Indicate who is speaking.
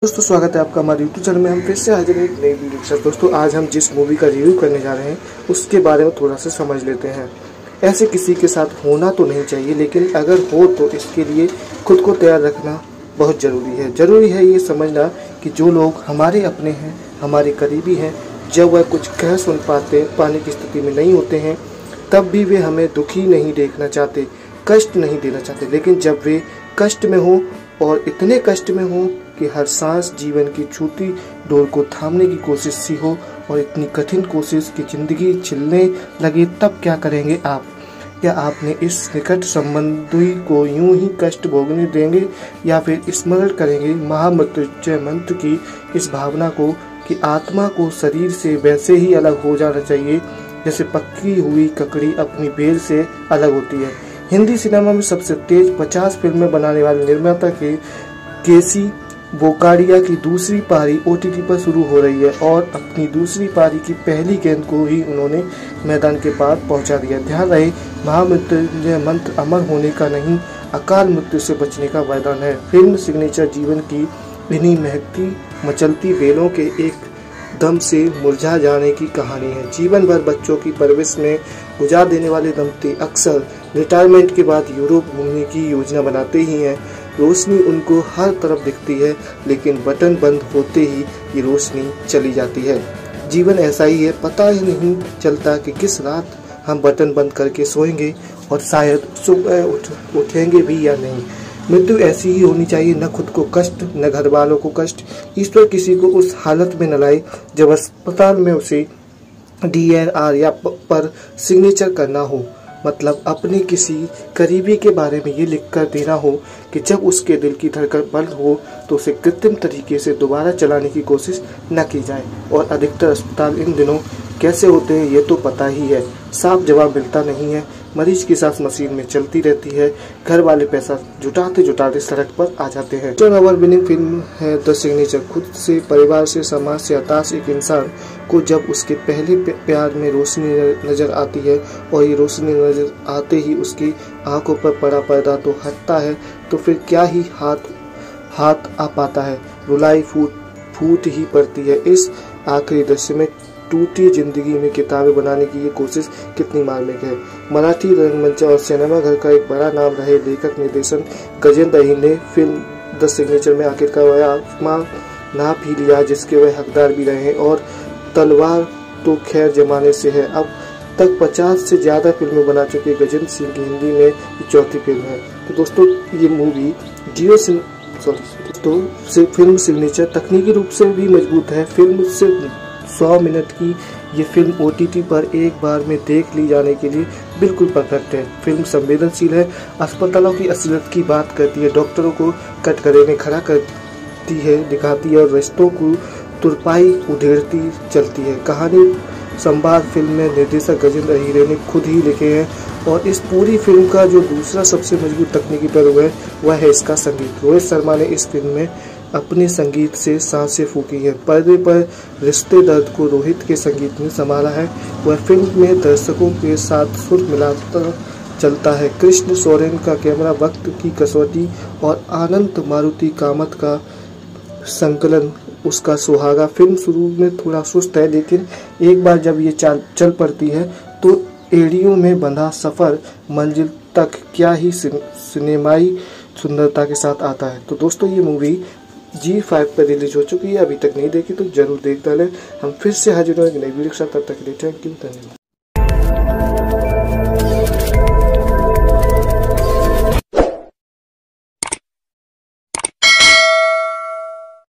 Speaker 1: दोस्तों स्वागत है आपका हमारे यूट्यूब चैनल में। हम फिर से हाजिर हैं एक नई वीडियो के साथ। दोस्तों आज हम जिस मूवी का रिव्यू करने जा रहे हैं उसके बारे में थोड़ा सा समझ लेते हैं। ऐसे किसी के साथ होना तो नहीं चाहिए, लेकिन अगर हो तो इसके लिए खुद को तैयार रखना बहुत ज़रूरी है। ज़रूरी है ये समझना कि जो लोग हमारे अपने हैं, हमारे करीबी हैं, जब वह कुछ कह सुन पाने की स्थिति में नहीं होते हैं तब भी वे हमें दुखी नहीं देखना चाहते, कष्ट नहीं देना चाहते। लेकिन जब वे कष्ट में हो और इतने कष्ट में हो कि हर सांस जीवन की छूती डोर को थामने की कोशिश सी हो और इतनी कठिन कोशिश कि जिंदगी छिलने लगे, तब क्या करेंगे आप? क्या आपने इस निकट संबंधी को यूं ही कष्ट भोगने देंगे या फिर स्मरण करेंगे महामृत्युंजय मंत्र की इस भावना को कि आत्मा को शरीर से वैसे ही अलग हो जाना चाहिए जैसे पकी हुई ककड़ी अपनी बेल से अलग होती है। हिंदी सिनेमा में सबसे तेज 50 फिल्में बनाने वाले निर्माता केसी बोकाडिया की दूसरी पारी ओटीटी पर शुरू हो रही है और अपनी दूसरी पारी की पहली गेंद को ही उन्होंने मैदान के पार पहुंचा दिया। ध्यान रहे, महामृत्युंजय मंत्र अमर होने का नहीं, अकाल मृत्यु से बचने का वरदान है। फिल्म सिग्नेचर जीवन की इन्हीं महकती मचलती बेलों के एक दम से मुरझा जाने की कहानी है। जीवन भर बच्चों की परवरिश में गुजार देने वाले दंपति अक्सर रिटायरमेंट के बाद यूरोप घूमने की योजना बनाते ही हैं। रोशनी उनको हर तरफ दिखती है, लेकिन बटन बंद होते ही ये रोशनी चली जाती है। जीवन ऐसा ही है, पता ही नहीं चलता कि किस रात हम बटन बंद करके सोएंगे और शायद सुबह उठेंगे भी या नहीं। मृत्यु ऐसी ही होनी चाहिए, न खुद को कष्ट न घर वालों को कष्ट। ईश्वर किसी को उस हालत में न लाए जब अस्पताल में उसे DNR या पर सिग्नेचर करना हो, मतलब अपने किसी करीबी के बारे में ये लिख कर देना हो कि जब उसके दिल की धड़कन बंद हो तो उसे कृत्रिम तरीके से दोबारा चलाने की कोशिश न की जाए। और अधिकतर अस्पताल इन दिनों कैसे होते हैं ये तो पता ही है। साफ जवाब मिलता नहीं है, मरीज की सांस मशीन में चलती रहती है, घर वाले पैसा जुटाते जुटाते सड़क पर आ जाते हैं। जो अवार्ड विनिंग फिल्म है द सिग्नेचर। खुद से, परिवार से, समाज से हताश एक इंसान को जब उसके पहले प्यार में रोशनी नजर आती है और ये रोशनी नजर आते ही उसकी आंखों पर पड़ा पर्दा तो हटता है, तो फिर क्या ही हाथ आ पाता है। रुलाई फूट ही पड़ती है। इस आखिरी दृश्य में टूटी जिंदगी में किताबें बनाने की ये कोशिश कितनी मार्मिक है। मराठी रंगमंच और सिनेमा घर का एक बड़ा नाम रहे लेखक निर्देशक गजेंद्र अहिर ने फिल्म द सिग्नेचर में आखिरकार वह आत्मा नाप ही लिया जिसके वह हकदार भी रहे हैं। और तलवार तो खैर जमाने से है। अब तक 50 से ज्यादा फिल्में बना चुके गजेंद्र सिंह की हिंदी में ये चौथी फिल्म है। तो दोस्तों ये मूवी फिल्म सिग्नेचर तकनीकी रूप से भी मजबूत है। फिल्म से 100 मिनट की ये फिल्म OTT पर एक बार में देख ली जाने के लिए बिल्कुल परफेक्ट है। फिल्म संवेदनशील है, अस्पतालों की असलियत की बात करती है, डॉक्टरों को कटघरे में खड़ा करती है, दिखाती है और रिश्तों को तुरपाई उधेड़ती चलती है। कहानी संवाद फिल्म में निर्देशक गजेंद्र अहिर ने खुद ही लिखे हैं और इस पूरी फिल्म का जो दूसरा सबसे मजबूत तकनीकी पहलू है वह है इसका संगीत। रोहित शर्मा ने इस फिल्म में अपने संगीत से सांसें फूकी है। पर्दे पर रिश्ते दर्द को रोहित के संगीत ने संभाला है। वह फिल्म में दर्शकों के साथ सुर मिलाता चलता है। कृष्ण सोरेन का कैमरा वक्त की कसौटी और आनंद मारुति कामत का संकलन उसका सुहागा। फिल्म शुरू में थोड़ा सुस्त है, लेकिन एक बार जब ये चल पड़ती है तो एड़ियों में बंधा सफर मंजिल तक क्या ही सिनेमाई सुंदरता के साथ आता है। तो दोस्तों ये मूवी G5 पर रिलीज हो चुकी है, अभी तक नहीं देखी तो जरूर देख डालें। हम फिर से हाजिर होंगे नई वीडियो के साथ, तब तक के लिए थैंक यू, धन्यवाद।